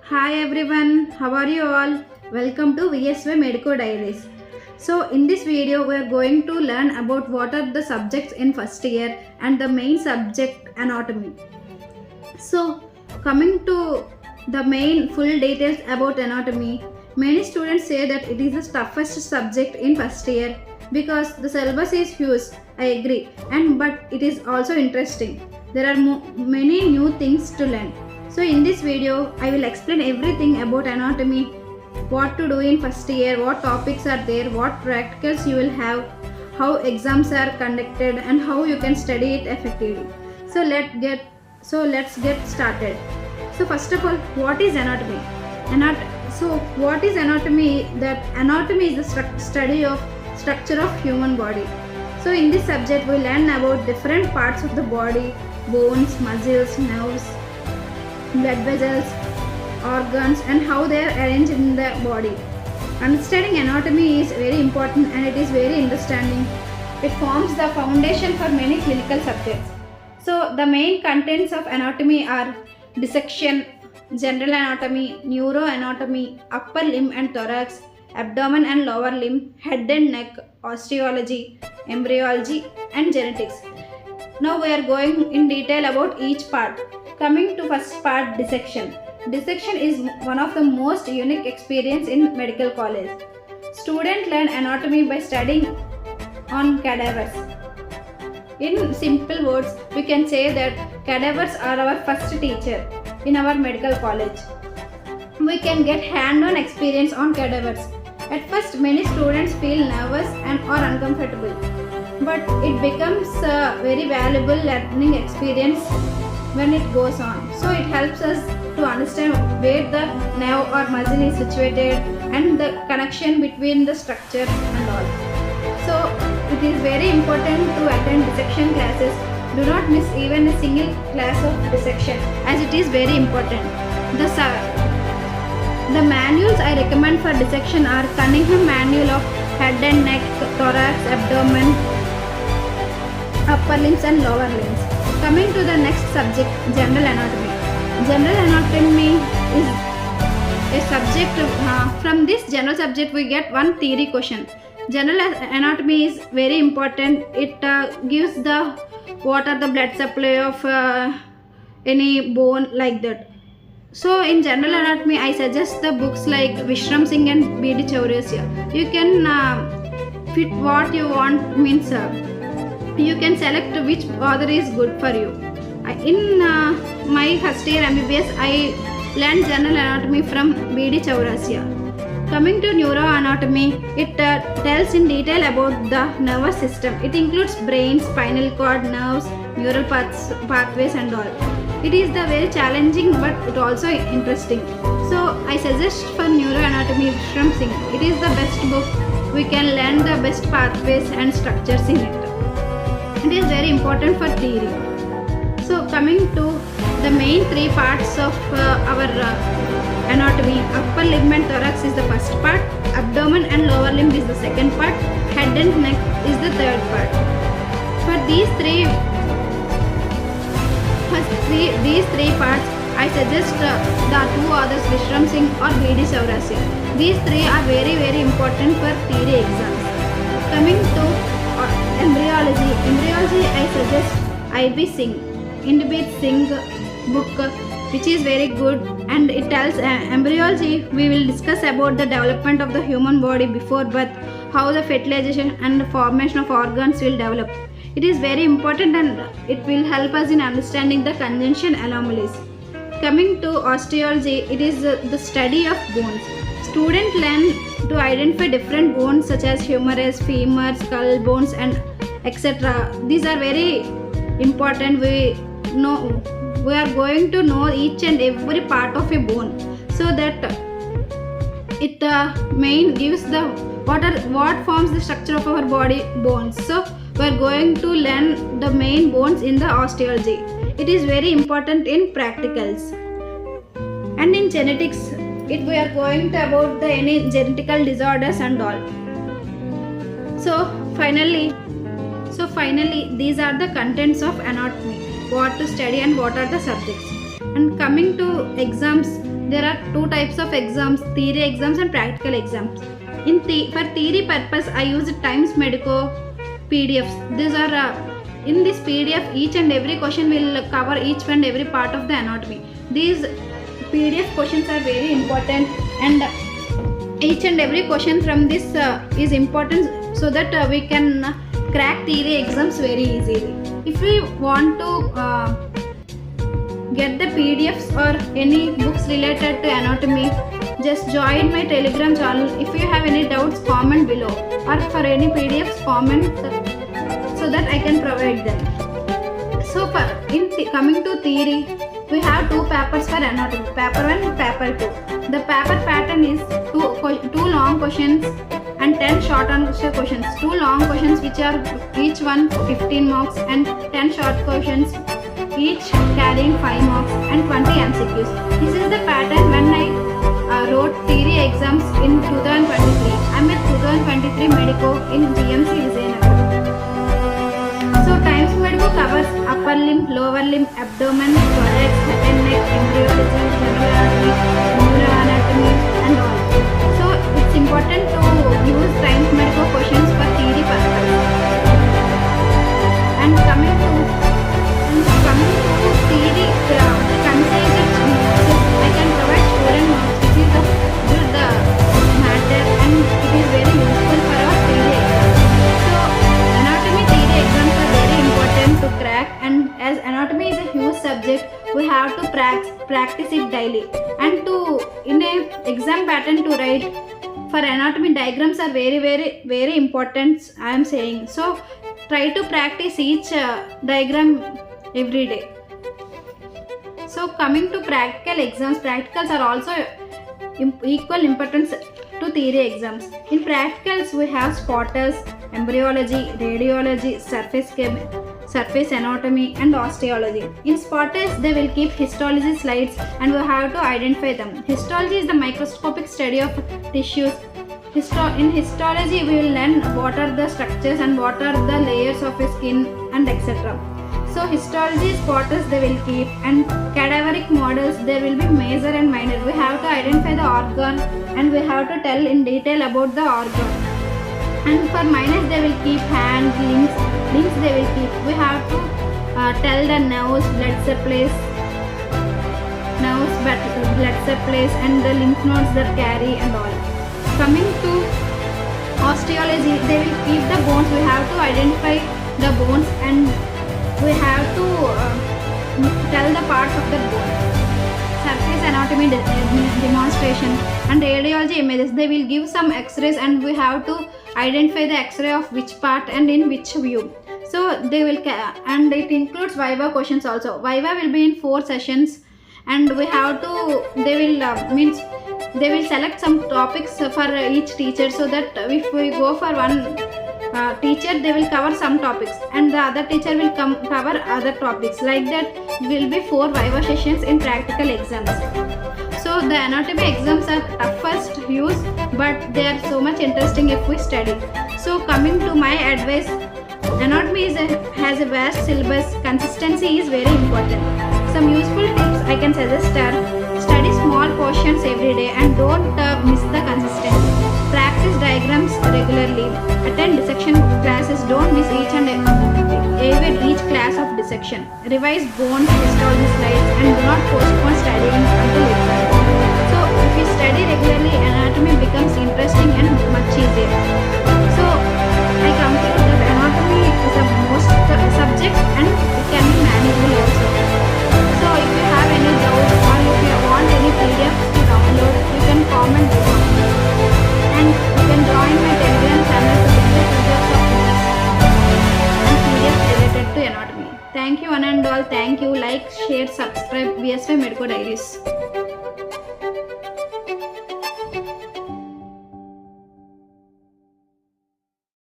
Hi everyone, how are you all? Welcome to Medico Diaries. So in this video we are going to learn about what are the subjects in first year and the main subject anatomy. So coming to the main full details about anatomy, many students say that it is the toughest subject in first year because the syllabus is huge. I agree, but it is also interesting. There are many new things to learn. So in this video, I will explain everything about anatomy, what to do in first year, what topics are there, what practicals you will have, how exams are conducted and how you can study it effectively. So let's get started. So first of all, what is anatomy? What is anatomy? That anatomy is the study of structure of human body. So in this subject, we learn about different parts of the body, bones, muscles, nerves, blood vessels, organs and how they are arranged in the body. Understanding anatomy is very important and it is very understanding. It forms the foundation for many clinical subjects. So the main contents of anatomy are dissection, general anatomy, neuroanatomy, upper limb and thorax, abdomen and lower limb, head and neck, osteology, embryology and genetics. Now we are going in detail about each part. Coming to first part, dissection. Dissection is one of the most unique experience in medical college. Students learn anatomy by studying on cadavers. In simple words, we can say that cadavers are our first teacher in our medical college. We can get hand-on experience on cadavers. At first, many students feel nervous or uncomfortable, but it becomes a very valuable learning experience when it goes on. So it helps us to understand where the nerve or muscle is situated and the connection between the structure and all. So it is very important to attend dissection classes. Do not miss even a single class of dissection as it is very important. The manuals I recommend for dissection are Cunningham Manual of Head and Neck, Thorax, Abdomen, Upper Limbs and Lower Limbs. Coming to the next subject, general anatomy. General anatomy is a subject, from this general subject we get one theory question. General anatomy is very important. It gives what are the blood supply of any bone like that. So in general anatomy I suggest the books like Vishram Singh and B.D. Chaurasia. You can fit what you want, means you can select which author is good for you. In my first year MBBS, I learned general anatomy from B.D. Chaurasia. Coming to neuroanatomy, it tells in detail about the nervous system. It includes brain, spinal cord, nerves, neural pathways and all. It is the very challenging but it also interesting. So I suggest for neuroanatomy Vishram Singh. It is the best book. We can learn the best pathways and structures in it. It is very important for theory. So coming to the main three parts of our anatomy, upper limb and thorax is the first part, abdomen and lower limb is the second part, head and neck is the third part. For these three parts, I suggest the two others, Vishram Singh or B.D. Chaurasia. These three are very important for theory exams. Coming to embryology. Embryology I suggest I.B. Singh, Inderbit Singh book, which is very good and it tells embryology. We will discuss about the development of the human body before birth, how the fertilization and the formation of organs will develop. It is very important and it will help us in understanding the conjunction anomalies. Coming to osteology, it is the study of bones. Students learn to identify different bones such as humerus, femur, skull bones and etc. These are very important. We are going to know each and every part of a bone, so that it main gives the what forms the structure of our body, bones. So we are going to learn the main bones in the osteology. It is very important in practicals. And in genetics, we are going to about any genetical disorders and all. So finally, these are the contents of anatomy, what to study and what are the subjects. And coming to exams, there are two types of exams, theory exams and practical exams. For theory purpose, I use Times Medico PDFs. These are in this PDF, each and every question will cover each and every part of the anatomy. These PDF questions are very important, and each and every question from this is important, so that we can crack theory exams very easily. If we want to get the PDFs or any books related to anatomy, just join my Telegram channel. If you have any doubts, comment below, or for any PDFs, comment so that I can provide them. So coming to theory, we have two papers for anatomy, paper 1 and paper 2. The paper pattern is two long questions and 10 short answer questions. Two long questions which are each one 15 marks, and 10 short questions each carrying 5 marks, and 20 MCQs. This is the pattern when I wrote theory exams in 2023. I'm at 2023 Medico in GMC Vizianagaram. So Times Medico covers upper limb, lower limb, abdomen, thorax, head and neck, embryology, general anatomy, neuroanatomy and all. So it's important to use Times Medico questions for theory purpose. And coming to theory, concise notes, I can provide student notes which is good matter, and it is very useful for our theory exams. So anatomy theory exams are very important to crack, and as anatomy is a huge subject, we have to practice it daily. And in a exam pattern to write for anatomy, diagrams are very important, I am saying. So try to practice each diagram every day. So coming to practical exams, practicals are also equal importance to theory exams. In practicals, we have spotters, embryology, radiology, surface anatomy and osteology. In spotters, they will keep histology slides and we have to identify them. Histology is the microscopic study of tissues. In histology, we will learn what are the structures and what are the layers of a skin and etc. So histology spotters they will keep, and cadaveric models there will be major and minor. We have to identify the organ and we have to tell in detail about the organ. And for minors they will keep hands, limbs they will keep. We have to tell the nerves, blood supplies and the lymph nodes that carry and all. Coming to osteology, they will keep the bones. We have to identify the bones and we have to tell the parts of the bone. Surface anatomy demonstration and radiology images, they will give some x-rays and we have to identify the x-ray of which part and in which view. So they will and it includes viva questions also. Viva will be in 4 sessions, and we have to they will select some topics for each teacher, so that if we go for one teacher, they will cover some topics and the other teacher will cover other topics. Like that will be 4 viva sessions in practical exams. So the anatomy exams are toughest use, but they are so much interesting if we study. So coming to my advice, anatomy has a vast syllabus. Consistency is very important. Some useful tips I can suggest are: study small portions every day and don't miss the consistency. Practice diagrams regularly. Attend dissection classes. Don't miss each class of dissection. Revise bones, histology slides, and do not postpone studying until exam. So if you study regularly, anatomy becomes interesting and much easier. So I conclude that anatomy is the most subject and it can be manageable also. So if you have any doubts or if you want any PDFs to download, you can comment below. And you can join my Telegram channel to get the PDFs of notes and PDFs related to anatomy. Thank you one and all. Thank you. Like, share, subscribe. VSY Medico Diaries.